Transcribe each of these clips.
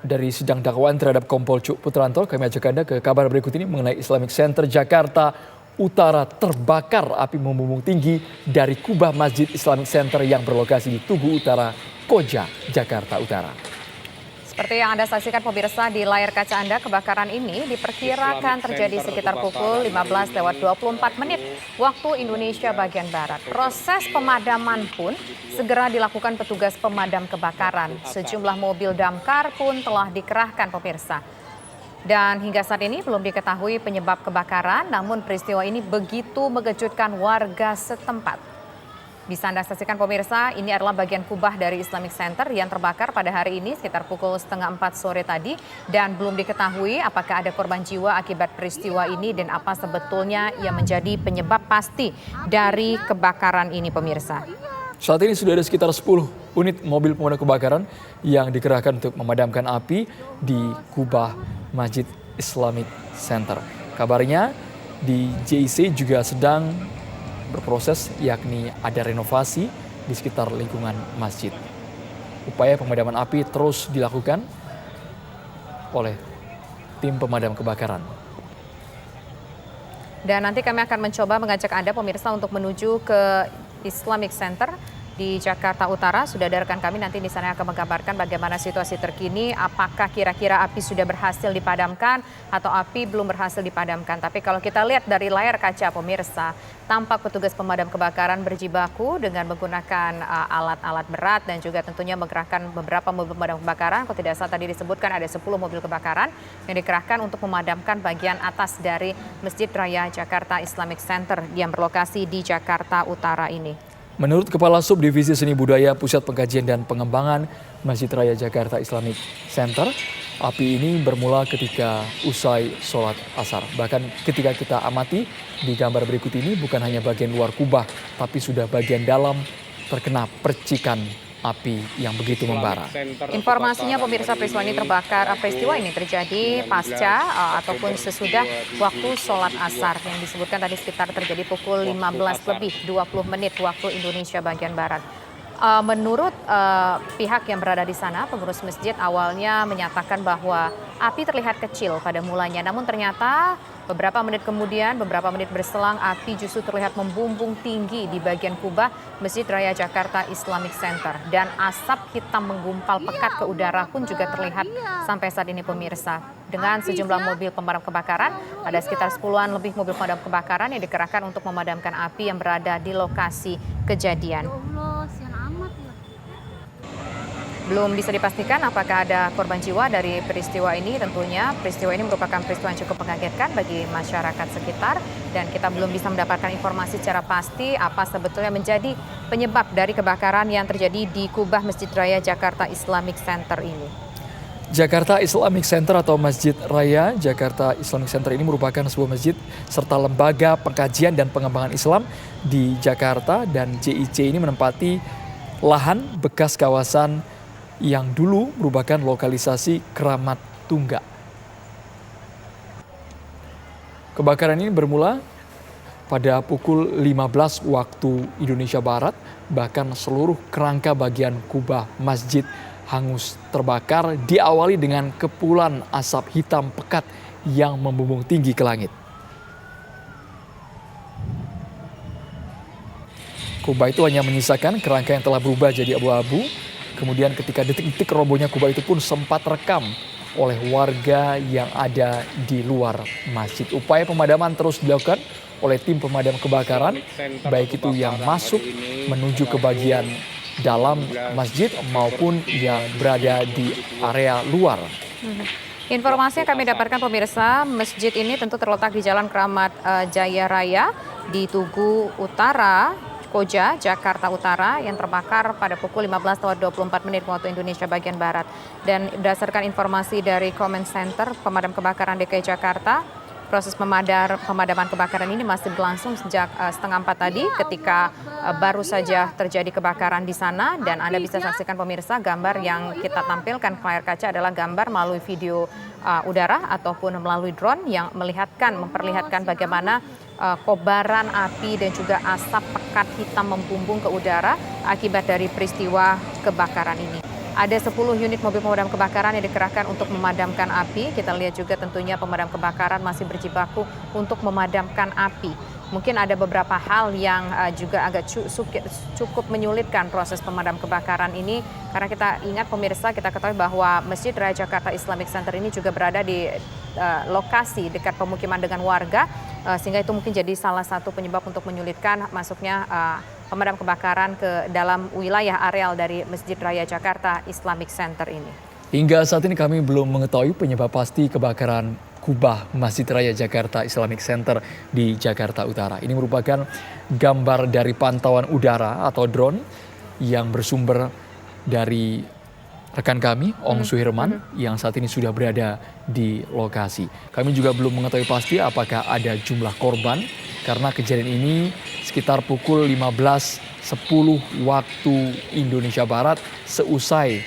Dari sidang dakwaan terhadap Kompol Cuk Putranto, kami ajak Anda ke kabar berikut ini mengenai Islamic Center Jakarta Utara terbakar api membumbung tinggi dari kubah Masjid Islamic Center yang berlokasi di Tugu Utara, Koja, Jakarta Utara. Seperti yang Anda saksikan pemirsa di layar kaca Anda, kebakaran ini diperkirakan terjadi sekitar pukul 15:24 waktu Indonesia bagian Barat. Proses pemadaman pun segera dilakukan petugas pemadam kebakaran. Sejumlah mobil damkar pun telah dikerahkan pemirsa. Dan hingga saat ini belum diketahui penyebab kebakaran, namun peristiwa ini begitu mengejutkan warga setempat. Bisa Anda saksikan pemirsa, ini adalah bagian kubah dari Islamic Center yang terbakar pada hari ini sekitar pukul 3:30 sore tadi. Dan belum diketahui apakah ada korban jiwa akibat peristiwa ini dan apa sebetulnya yang menjadi penyebab pasti dari kebakaran ini pemirsa. Saat ini sudah ada sekitar 10 unit mobil pemadam kebakaran yang dikerahkan untuk memadamkan api di kubah Masjid Islamic Center. Kabarnya di JIC juga sedang berproses, yakni ada renovasi di sekitar lingkungan masjid. Upaya pemadaman api terus dilakukan oleh tim pemadam kebakaran. Dan nanti kami akan mencoba mengajak Anda pemirsa untuk menuju ke Islamic Center di Jakarta Utara. Sudah ada rekan kami nanti di sana akan menggambarkan bagaimana situasi terkini, apakah kira-kira api sudah berhasil dipadamkan atau api belum berhasil dipadamkan. Tapi kalau kita lihat dari layar kaca pemirsa, tampak petugas pemadam kebakaran berjibaku dengan menggunakan alat-alat berat dan juga tentunya menggerakkan beberapa mobil pemadam kebakaran. Kalau tidak salah tadi disebutkan ada 10 mobil kebakaran yang dikerahkan untuk memadamkan bagian atas dari Masjid Raya Jakarta Islamic Center yang berlokasi di Jakarta Utara ini. Menurut Kepala Subdivisi Seni Budaya Pusat Pengkajian dan Pengembangan Masjid Raya Jakarta Islamic Center, api ini bermula ketika usai sholat asar. Bahkan ketika kita amati di gambar berikut ini bukan hanya bagian luar kubah, tapi sudah bagian dalam terkena percikan api yang begitu membara. Informasinya pemirsa peristiwa ini terjadi pasca ataupun sesudah waktu sholat asar yang disebutkan tadi sekitar terjadi pukul 15:20 waktu Indonesia bagian Barat. Menurut pihak yang berada di sana, pengurus masjid awalnya menyatakan bahwa api terlihat kecil pada mulanya, namun ternyata beberapa menit berselang api justru terlihat membumbung tinggi di bagian kubah Masjid Raya Jakarta Islamic Center. Dan asap hitam menggumpal pekat ke udara pun juga terlihat sampai saat ini pemirsa. Dengan sejumlah mobil pemadam kebakaran, ada sekitar 10-an lebih mobil pemadam kebakaran yang dikerahkan untuk memadamkan api yang berada di lokasi kejadian. Belum bisa dipastikan apakah ada korban jiwa dari peristiwa ini. Tentunya peristiwa ini merupakan peristiwa yang cukup mengagetkan bagi masyarakat sekitar. Dan kita belum bisa mendapatkan informasi secara pasti apa sebetulnya menjadi penyebab dari kebakaran yang terjadi di kubah Masjid Raya Jakarta Islamic Center ini. Jakarta Islamic Center atau Masjid Raya Jakarta Islamic Center ini merupakan sebuah masjid serta lembaga pengkajian dan pengembangan Islam di Jakarta. Dan JIC ini menempati lahan bekas kawasan yang dulu merupakan lokalisasi keramat tunggak. Kebakaran ini bermula pada pukul 15 waktu Indonesia Barat, bahkan seluruh kerangka bagian kubah masjid hangus terbakar, diawali dengan kepulan asap hitam pekat yang membumbung tinggi ke langit. Kubah itu hanya menyisakan kerangka yang telah berubah jadi abu-abu. Kemudian ketika detik-detik robohnya kubah itu pun sempat rekam oleh warga yang ada di luar masjid. Upaya pemadaman terus dilakukan oleh tim pemadam kebakaran, baik itu yang masuk menuju ke bagian dalam masjid maupun yang berada di area luar. Informasi yang kami dapatkan pemirsa, masjid ini tentu terletak di Jalan Keramat Jaya Raya di Tugu Utara, Koja, Jakarta Utara yang terbakar pada pukul 15:24 waktu Indonesia bagian Barat. Dan berdasarkan informasi dari Comment Center Pemadam Kebakaran DKI Jakarta, proses pemadaman kebakaran ini masih berlangsung sejak 3:30 tadi ketika baru saja terjadi kebakaran di sana. Dan Anda bisa saksikan pemirsa, gambar yang kita tampilkan ke layar kaca adalah gambar melalui video udara ataupun melalui drone yang memperlihatkan bagaimana kobaran api dan juga asap pekat hitam membumbung ke udara akibat dari peristiwa kebakaran ini. Ada 10 unit mobil pemadam kebakaran yang dikerahkan untuk memadamkan api. Kita lihat juga tentunya pemadam kebakaran masih berjibaku untuk memadamkan api. Mungkin ada beberapa hal yang juga agak cukup menyulitkan proses pemadam kebakaran ini. Karena kita ingat pemirsa, kita ketahui bahwa Masjid Raya Jakarta Islamic Center ini juga berada di lokasi dekat pemukiman dengan warga. Sehingga itu mungkin jadi salah satu penyebab untuk menyulitkan masuknya pemadam kebakaran ke dalam wilayah areal dari Masjid Raya Jakarta Islamic Center ini. Hingga saat ini kami belum mengetahui penyebab pasti kebakaran kubah Masjid Raya Jakarta Islamic Center di Jakarta Utara. Ini merupakan gambar dari pantauan udara atau drone yang bersumber dari rekan kami, Ong Suherman, yang saat ini sudah berada di lokasi. Kami juga belum mengetahui pasti apakah ada jumlah korban, karena kejadian ini sekitar pukul 15.10 waktu Indonesia Barat seusai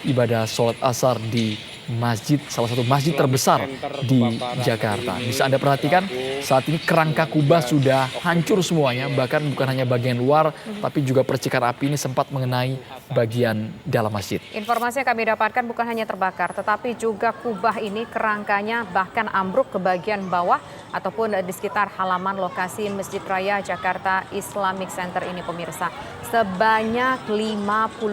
ibadah sholat asar di masjid, salah satu masjid terbesar di Jakarta. Bisa Anda perhatikan saat ini kerangka kubah sudah hancur semuanya, bahkan bukan hanya bagian luar, tapi juga percikan api ini sempat mengenai bagian dalam masjid. Informasi yang kami dapatkan bukan hanya terbakar, tetapi juga kubah ini kerangkanya bahkan ambruk ke bagian bawah ataupun di sekitar halaman lokasi Masjid Raya Jakarta Islamic Center ini pemirsa. Sebanyak 55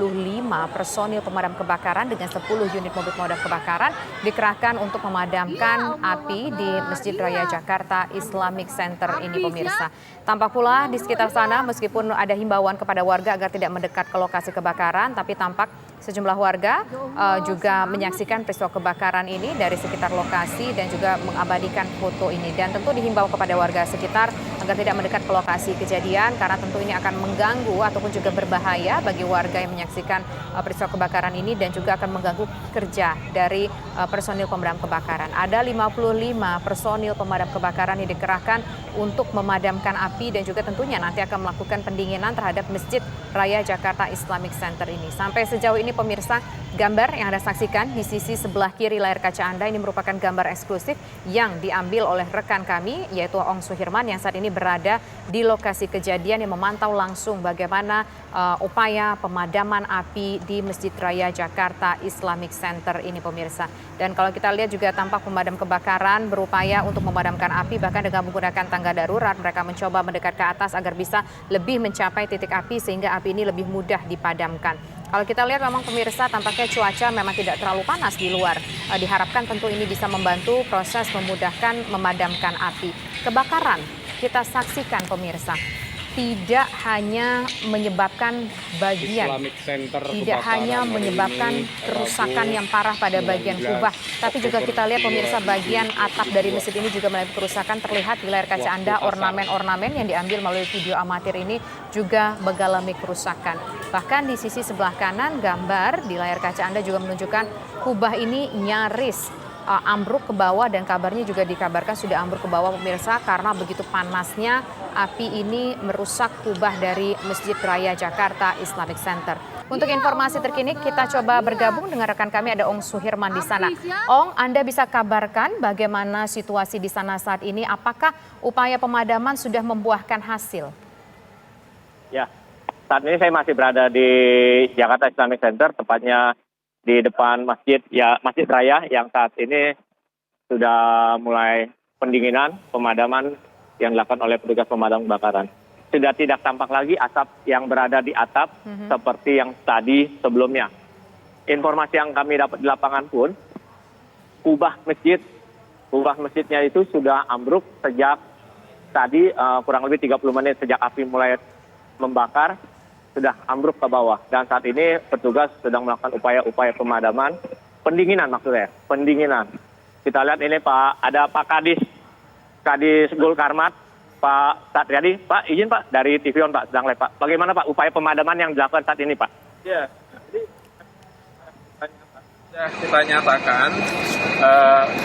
personil pemadam kebakaran dengan 10 unit mobil pemadam kebakaran dikerahkan untuk memadamkan api di Masjid Raya Jakarta Islamic Center ini pemirsa. Tampak pula di sekitar sana meskipun ada himbauan kepada warga agar tidak mendekat ke lokasi kebakaran, tapi tampak sejumlah warga juga menyaksikan peristiwa kebakaran ini dari sekitar lokasi dan juga mengabadikan foto ini. Dan tentu dihimbau kepada warga sekitar agar tidak mendekat ke lokasi kejadian karena tentu ini akan mengganggu ataupun juga berbahaya bagi warga yang menyaksikan peristiwa kebakaran ini dan juga akan mengganggu kerja dari personil pemadam kebakaran. Ada 55 personil pemadam kebakaran yang dikerahkan untuk memadamkan api dan juga tentunya nanti akan melakukan pendinginan terhadap Masjid Raya Jakarta Islamic Center ini. Sampai sejauh ini pemirsa, gambar yang Anda saksikan di sisi sebelah kiri layar kaca Anda ini merupakan gambar eksklusif yang diambil oleh rekan kami yaitu Ong Suherman yang saat ini berada di lokasi kejadian yang memantau langsung bagaimana upaya pemadaman api di Masjid Raya Jakarta Islamic Center ini pemirsa. Dan kalau kita lihat juga tampak pemadam kebakaran berupaya untuk memadamkan api bahkan dengan menggunakan tangga darurat. Mereka mencoba mendekat ke atas agar bisa lebih mencapai titik api sehingga api ini lebih mudah dipadamkan. Kalau kita lihat memang pemirsa tampaknya cuaca memang tidak terlalu panas di luar. Diharapkan tentu ini bisa membantu proses memudahkan memadamkan api. Kebakaran kita saksikan pemirsa. Tidak hanya menyebabkan tidak hanya menyebabkan kerusakan yang parah pada bagian kubah, tapi juga kita lihat pemirsa bagian atap dari masjid ini juga mengalami kerusakan. Terlihat di layar kaca Anda ornamen-ornamen yang diambil melalui video amatir ini juga mengalami kerusakan. Bahkan di sisi sebelah kanan gambar di layar kaca Anda juga menunjukkan kubah ini nyaris ambruk ke bawah dan kabarnya juga dikabarkan sudah ambruk ke bawah pemirsa karena begitu panasnya api ini merusak kubah dari Masjid Raya Jakarta Islamic Center. Untuk informasi terkini kita coba bergabung dengan rekan kami ada Ong Suherman di sana. Ong, Anda bisa kabarkan bagaimana situasi di sana saat ini? Apakah upaya pemadaman sudah membuahkan hasil? Ya, saat ini saya masih berada di Jakarta Islamic Center, tepatnya di depan Masjid Raya yang saat ini sudah mulai pendinginan pemadaman yang dilakukan oleh petugas pemadam kebakaran. Sudah tidak tampak lagi asap yang berada di atap seperti yang tadi sebelumnya. Informasi yang kami dapat di lapangan pun, kubah masjidnya itu sudah ambruk sejak tadi kurang lebih 30 menit sejak api mulai membakar. Sudah ambruk ke bawah dan saat ini petugas sedang melakukan upaya-upaya pemadaman, pendinginan maksudnya, pendinginan. Kita lihat ini Pak, ada Pak Kadis Gul Karmat, Pak Satriadi, Pak izin Pak dari TV On Pak sedang live Pak. Bagaimana Pak upaya pemadaman yang dilakukan saat ini Pak? Ya, jadi kita nyatakan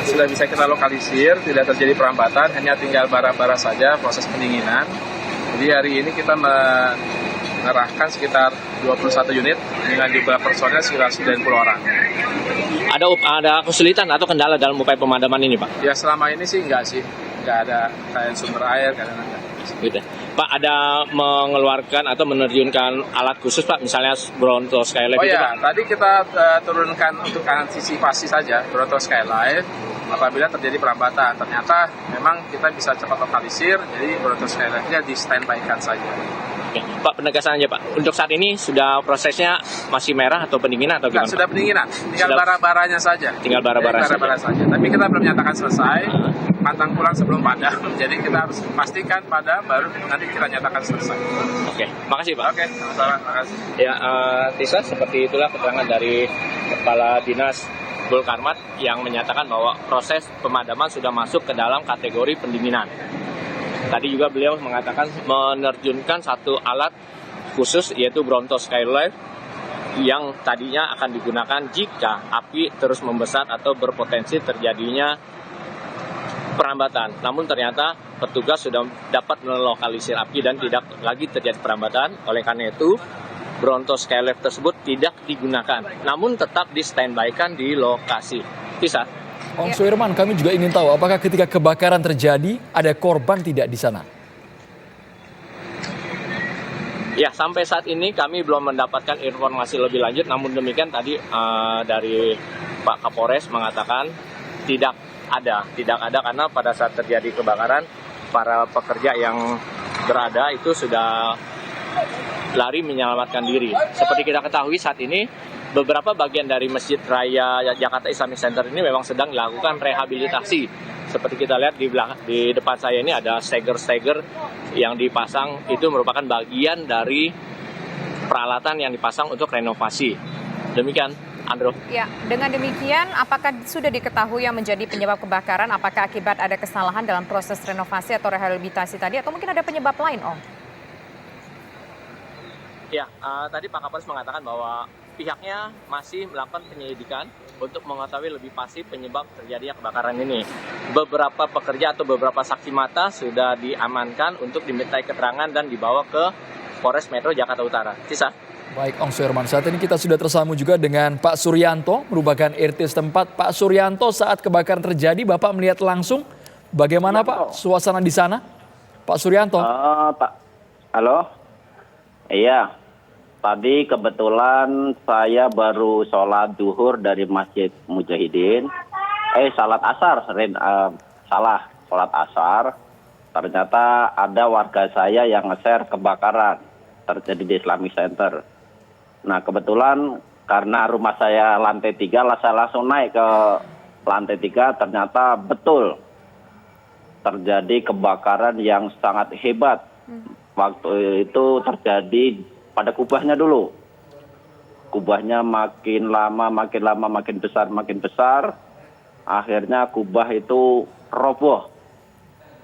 sudah bisa kita lokalisir, tidak terjadi perambatan, hanya tinggal bara-bara saja proses pendinginan. Jadi hari ini kita mengerahkan sekitar 21 unit dengan jumlah personel sekitar 90 orang. Ada kesulitan atau kendala dalam upaya pemadaman ini Pak? Ya selama ini sih enggak ada kayak sumber air, Gitu. Pak, ada mengeluarkan atau menerjunkan alat khusus Pak, misalnya Bronto Skylight Oh itu ya, Pak? tadi kita turunkan untuk antisipasi saja Bronto Skylight apabila terjadi perlambatan. Ternyata memang kita bisa cepat lokalisir, jadi Bronto Skylight-nya di standby-kan saja. Oke. Pak, penegasan aja Pak, untuk saat ini sudah prosesnya masih merah atau pendinginan atau Enggak, gimana? sudah pendinginan, tinggal Sudah- bara-baranya saja. Tinggal bara-bara saja. saja. Tapi kita belum nyatakan selesai, pantang pulang sebelum padam. Jadi kita harus pastikan padam, baru nanti kita nyatakan selesai. Oke, makasih Pak. Oke, sama-sama, makasih. Ya, Tisa, seperti itulah keterangan dari Kepala Dinas Bulkarmat yang menyatakan bahwa proses pemadaman sudah masuk ke dalam kategori pendinginan. Tadi juga beliau mengatakan menerjunkan satu alat khusus yaitu Bronto Skylight yang tadinya akan digunakan jika api terus membesar atau berpotensi terjadinya perambatan. Namun ternyata petugas sudah dapat melokalisir api dan tidak lagi terjadi perambatan. Oleh karena itu, Bronto Skylight tersebut tidak digunakan, namun tetap di standby-kan di lokasi. Bisa? Om Suirman, kami juga ingin tahu apakah ketika kebakaran terjadi ada korban tidak di sana? Ya, sampai saat ini kami belum mendapatkan informasi lebih lanjut. Namun demikian tadi dari Pak Kapolres mengatakan tidak ada karena pada saat terjadi kebakaran para pekerja yang berada itu sudah lari menyelamatkan diri. Seperti kita ketahui saat ini beberapa bagian dari Masjid Raya Jakarta Islamic Center ini memang sedang dilakukan rehabilitasi. Seperti kita lihat di depan saya ini ada steger-steger yang dipasang, itu merupakan bagian dari peralatan yang dipasang untuk renovasi. Demikian, Andro. Ya, dengan demikian apakah sudah diketahui yang menjadi penyebab kebakaran? Apakah akibat ada kesalahan dalam proses renovasi atau rehabilitasi tadi atau mungkin ada penyebab lain, Om? Ya, tadi Pak Kapolres mengatakan bahwa pihaknya masih melakukan penyelidikan untuk mengetahui lebih pasti penyebab terjadinya kebakaran ini. Beberapa pekerja atau beberapa saksi mata sudah diamankan untuk dimintai keterangan dan dibawa ke Polres Metro Jakarta Utara. Tisa? Baik, Om Suirman. Saat ini kita sudah tersambung juga dengan Pak Suryanto, merupakan RT setempat. Pak Suryanto, saat kebakaran terjadi, Bapak melihat langsung bagaimana Pak suasana di sana? Pak Suryanto. Pak, halo? Iya. Tadi kebetulan saya baru sholat duhur dari Masjid Mujahidin. Sholat asar, sholat asar. Ternyata ada warga saya yang nge-share kebakaran terjadi di Islamic Center. Nah kebetulan karena rumah saya lantai 3, saya langsung naik ke lantai 3. Ternyata betul terjadi kebakaran yang sangat hebat. Waktu itu terjadi pada kubahnya dulu. Kubahnya makin lama makin besar. Akhirnya kubah itu roboh.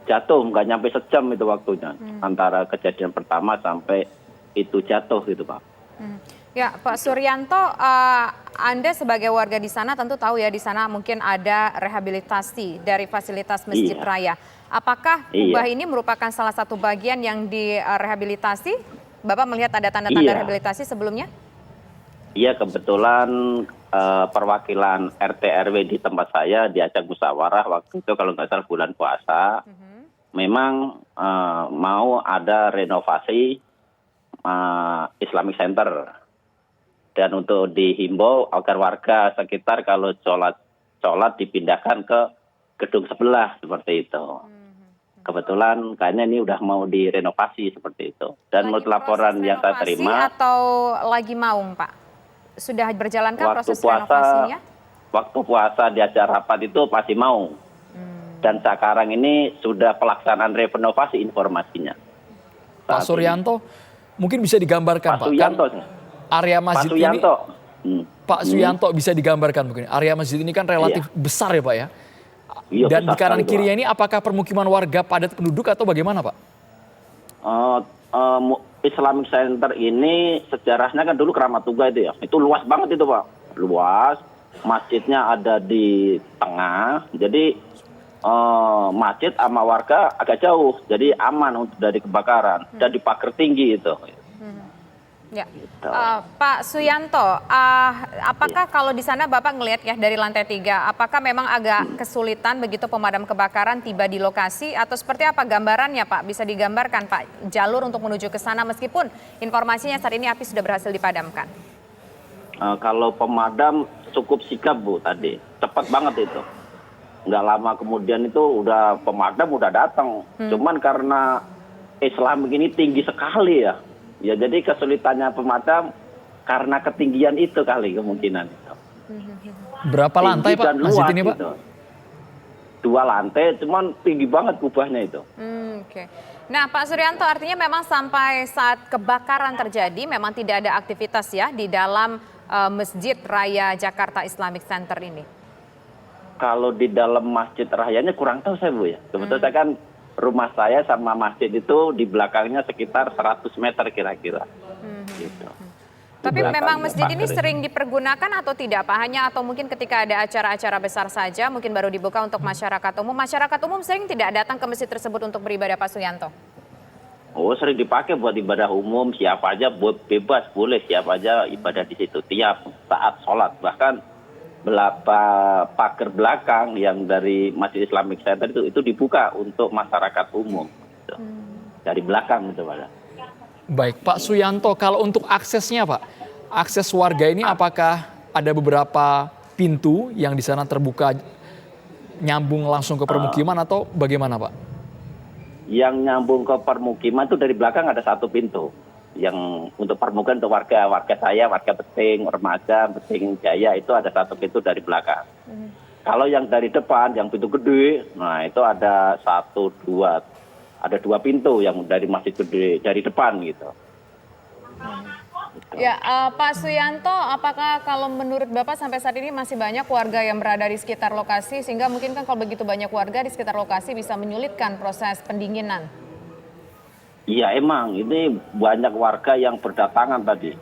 Jatuh, nggak nyampe sejam itu waktunya. Antara kejadian pertama sampai itu jatuh gitu Pak. Ya, Pak Suryanto, Anda sebagai warga di sana tentu tahu ya di sana mungkin ada rehabilitasi dari fasilitas Masjid Raya. Apakah kubah ini merupakan salah satu bagian yang direhabilitasi? Bapak melihat ada tanda-tanda rehabilitasi sebelumnya? Iya, kebetulan perwakilan RT RW di tempat saya diajak musyawarah waktu itu kalau nggak salah bulan puasa. Memang mau ada renovasi Islamic Center. Dan untuk dihimbau agar warga sekitar kalau sholat dipindahkan ke gedung sebelah seperti itu. Kebetulan kayaknya ini udah mau direnovasi seperti itu. Dan menurut laporan yang saya terima, atau lagi maung Pak? Sudah berjalankah proses renovasinya? Waktu puasa diajak rapat itu masih mau. Dan sekarang ini sudah pelaksanaan renovasi informasinya. Pak Suryanto, mungkin bisa digambarkan Pak. Suyanto. Area masjid ini, Pak Suyanto bisa digambarkan mungkin. Area masjid ini kan relatif besar ya Pak ya. Iya, dan di kanan sekali, kirinya ini apakah permukiman warga padat penduduk atau bagaimana Pak? Islamic Center ini sejarahnya kan dulu Keramat Tuga itu ya. Itu luas banget itu Pak. Luas. Masjidnya ada di tengah. Jadi masjid sama warga agak jauh. Jadi aman untuk dari kebakaran. Dan di pagar tinggi itu. Ya, Gitu. Pak Suyanto, apakah kalau di sana Bapak ngelihat ya dari lantai 3, apakah memang agak kesulitan begitu pemadam kebakaran tiba di lokasi atau seperti apa gambarannya Pak? Bisa digambarkan Pak jalur untuk menuju ke sana meskipun informasinya saat ini api sudah berhasil dipadamkan. Kalau pemadam cukup sigap Bu tadi, cepat banget itu. Nggak lama kemudian itu udah pemadam udah datang. Cuman karena Islam ini tinggi sekali ya. Ya jadi kesulitannya pemadam karena ketinggian itu kali kemungkinan itu. Berapa lantai Tinggi Pak dan masjid luas ini Pak? gitu. 2 lantai, cuman tinggi banget kubahnya itu. Oke. Nah Pak Suryanto artinya memang sampai saat kebakaran terjadi memang tidak ada aktivitas ya di dalam Masjid Raya Jakarta Islamic Center ini. Kalau di dalam Masjid Rayanya kurang tahu saya Bu ya. Kebetulan saya kan rumah saya sama masjid itu di belakangnya sekitar 100 meter kira-kira. Gitu. Tapi Di memang belakangnya. masjid ini sering dipergunakan atau tidak Pak? Hanya atau mungkin ketika ada acara-acara besar saja mungkin baru dibuka untuk masyarakat umum. Masyarakat umum sering tidak datang ke masjid tersebut untuk beribadah Pak Suyanto? Oh sering dipakai buat ibadah umum, siapa aja buat bebas, boleh siapa aja ibadah di situ tiap saat sholat. Bahkan pagar belakang yang dari Masjid Islamic Center itu dibuka untuk masyarakat umum. Gitu. Dari belakang gitu Pak. Baik Pak Suyanto, kalau untuk aksesnya Pak, akses warga ini apakah ada beberapa pintu yang di sana terbuka nyambung langsung ke permukiman atau bagaimana Pak? Yang nyambung ke permukiman itu dari belakang ada 1 pintu. Yang untuk permukiman untuk warga saya, warga Beting, remaja, Beting Jaya itu ada 1 pintu dari belakang. Kalau yang dari depan, yang pintu gede, nah itu ada 2 pintu yang dari masjid gede dari depan gitu. Ya, Pak Suyanto, apakah kalau menurut Bapak sampai saat ini masih banyak warga yang berada di sekitar lokasi sehingga mungkin kan kalau begitu banyak warga di sekitar lokasi bisa menyulitkan proses pendinginan? Iya emang ini banyak warga yang berdatangan tadi.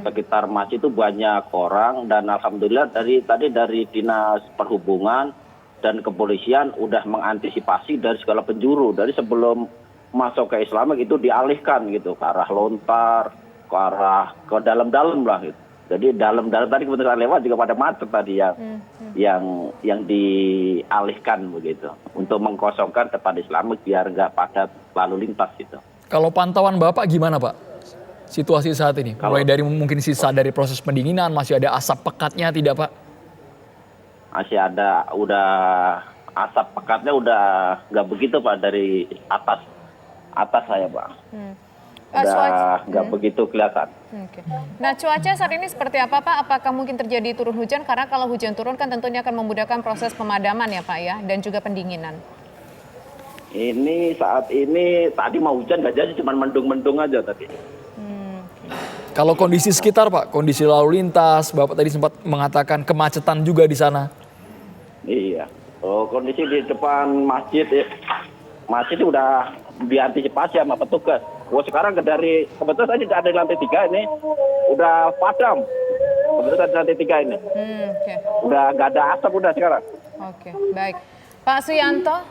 Sekitar masjid itu banyak orang dan alhamdulillah tadi dari Dinas Perhubungan dan kepolisian udah mengantisipasi dari segala penjuru. Dari sebelum masuk ke Islamic itu dialihkan gitu ke arah Lontar, ke dalam-dalam lah gitu. Jadi dalam-dalam tadi kebetulan lewat juga pada macet tadi yang dialihkan begitu untuk mengkosongkan tempat Islamic biar nggak padat lalu lintas gitu. Kalau pantauan Bapak gimana Pak? Situasi saat ini, mulai dari mungkin sisa dari proses pendinginan, masih ada asap pekatnya tidak Pak? Masih ada, udah asap pekatnya udah nggak begitu Pak dari atas saya Pak. Udah nggak begitu kelihatan. Oke. Nah cuaca saat ini seperti apa Pak? Apakah mungkin terjadi turun hujan? Karena kalau hujan turun kan tentunya akan memudahkan proses pemadaman ya Pak ya, dan juga pendinginan. Ini saat ini tadi mau hujan nggak jadi, cuma mendung-mendung aja tadi. Kalau kondisi sekitar Pak, kondisi lalu lintas, Bapak tadi sempat mengatakan kemacetan juga di sana. Iya. Oh, kondisi di depan masjid udah diantisipasi sama petugas. Oh, sekarang kebetulan tadi ada di lantai 3 ini udah padam. Kebetulan di lantai 3 ini. Udah nggak ada asap udah sekarang. Oke, baik. Pak Suyanto,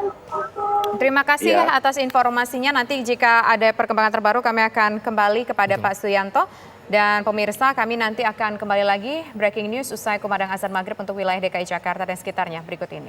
terima kasih atas informasinya. Nanti jika ada perkembangan terbaru kami akan kembali kepada Pak Suyanto. Dan pemirsa, kami nanti akan kembali lagi breaking news usai kumandang azan maghrib untuk wilayah DKI Jakarta dan sekitarnya berikut ini.